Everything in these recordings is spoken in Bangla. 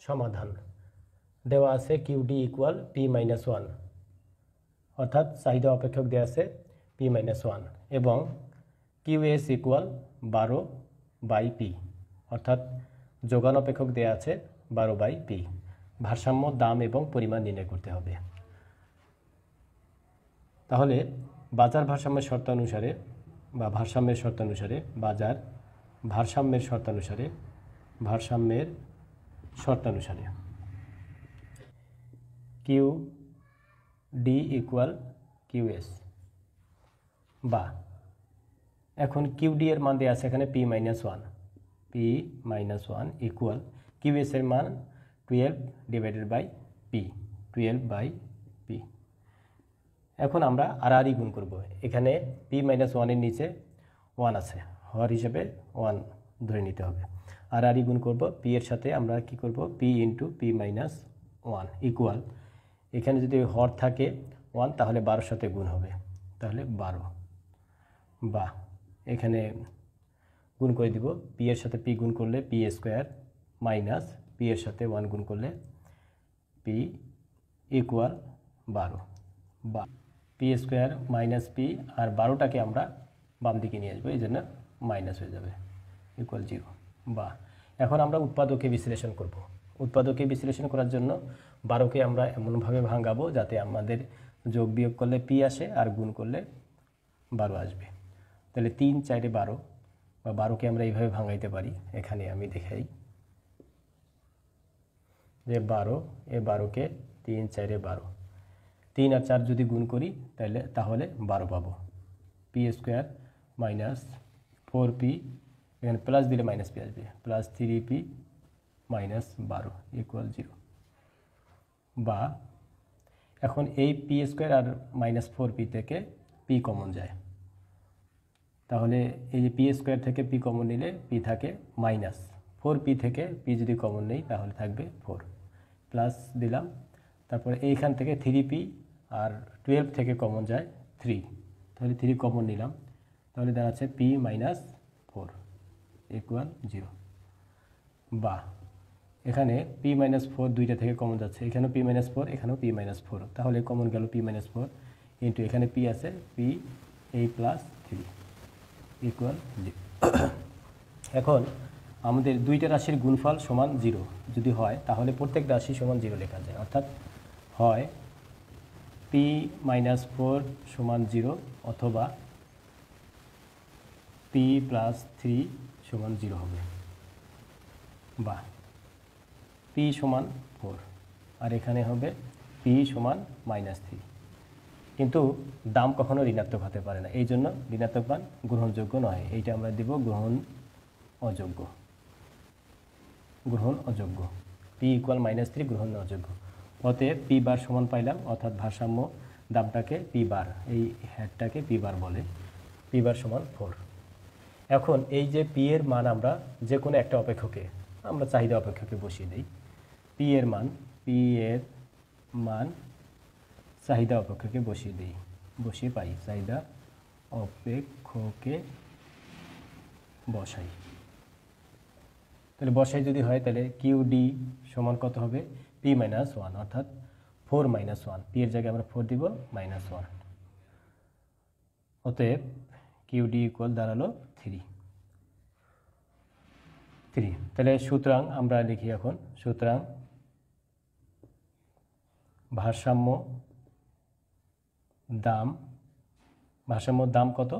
সমাধান দেওয়া আছে কিউডি ইকুয়াল P-1, অর্থাৎ চাহিদা অপেক্ষক দেওয়া আছে P-1 এবং কিউএস ইকুয়াল 12/P, অর্থাৎ যোগান অপেক্ষক দেওয়া আছে 12/P। ভারসাম্য দাম এবং পরিমাণ নির্ণয় করতে হবে। তাহলে বাজার ভারসাম্যের শর্তানুসারে বা ভারসাম্যের শর্তানুসারে ভারসাম্যের শর্তানুসারে কিউ ডি ইকুয়াল কিউএস, বা এখন কিউডি এর মান দেওয়া আছে এখানে P-1 ইকুয়াল কিউএস এর মান 12/P। এখন আমরা আর গুণ করব। এখানে P-1 এর নিচে 1 আছে, হর হিসেবে 1 ধরে নিতে হবে। আর গুণ করব P এর সাথে, আমরা কি করব P ইন্টু P-1 ইকুয়াল, এখানে যদি হর থাকে 1 তাহলে 12 সাথে গুণ হবে, তাহলে 12, বা এখানে গুণ করে দিব P এর সাথে P গুণ করলে P² মাইনাস P এর সাথে 1 গুণ করলে P ইকুয়াল 12, বা P² মাইনাস P আর 12টাকে আমরা বাম দিকে নিয়ে আসবো, এই জন্য মাইনাস হয়ে যাবে, ইকুয়াল 0। বা এখন আমরা উৎপাদকে বিশ্লেষণ করব। উৎপাদকে বিশ্লেষণ করার জন্য 12কে আমরা এমনভাবে ভাঙাবো যাতে আমাদের যোগ বিয়োগ করলে P আসে আর গুণ করলে 12 আসবে। তাহলে 3 4 12, বা 12কে আমরা এইভাবে ভাঙাইতে পারি। এখানে আমি দেখাই যে 12, এ 12কে 3 4 12, 3 আর 4 যদি গুণ করি তাহলে 12 পাবো। P² মাইনাস 4P, এখানে প্লাস দিলে মাইনাস P আসবে, প্লাস 3P মাইনাস 12 ইকুয়াল 0। বা এখন এই P² আর মাইনাস 4P থেকে P কমন যায়, তাহলে এই যে P² থেকে P কমন নিলে P থাকে মাইনাস 4P থেকে P যদি কমন নেই তাহলে থাকবে 4, প্লাস দিলাম। তারপরে এইখান থেকে 3P আর 12 থেকে কমন যায় 3, তাহলে 3 কমন নিলাম, তাহলে দাঁড়াচ্ছে P-4 ইকুয়াল 0। বা এখানে P-4 দুইটা থেকে কমন যাচ্ছে, এখানেও P-4, এখানেও P-4, তাহলে কমন গেল P-4 ইন্টু এখানে P আছে P এই প্লাস 3 ইকুয়াল 0। এখন আমাদের দুইটা রাশির গুণফল সমান 0 যদি হয় তাহলে প্রত্যেক রাশি সমান 0 লেখা যায়, অর্থাৎ হয় P-4 সমান 0 অথবা P+3 সমান 0 হবে, বা P সমান 4 আর এখানে হবে P সমান -3। কিন্তু দাম কখনো ঋণাত্মক হতে পারে না, এই জন্য ঋণাত্মক মান গ্রহণযোগ্য নয়। এইটা আমরা দিব গ্রহণ অযোগ্য। P ইকুয়াল -3 গ্রহণ অযোগ্য। অতএব P বার সমান পাইলাম, অর্থাৎ ভারসাম্য দামটাকে P বার, এই হ্যাডটাকে P বার বলে। P বার সমান 4। এখন এই যে P এর মান আমরা যে কোনো একটা অপেক্ষকে, আমরা চাহিদা অপেক্ষকে বসিয়ে দিই। P এর মান চাহিদা অপেক্ষকে বসিয়ে পাই, চাহিদা অপেক্ষকে বসাই। তাহলে বসাই যদি হয় তাহলে QD সমান কত হবে P-1, অর্থাৎ 4 - 1, P এর জায়গায় আমরা 4 দিব, -1। অতএব QD ইকুয়াল দাঁড়ালো 3। তাহলে সুতরাং আমরা লিখি এখন, সুতরাং ভারসাম্য দাম কত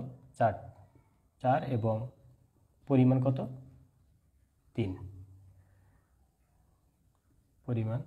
4 এবং পরিমাণ কত 3, পরিমাণ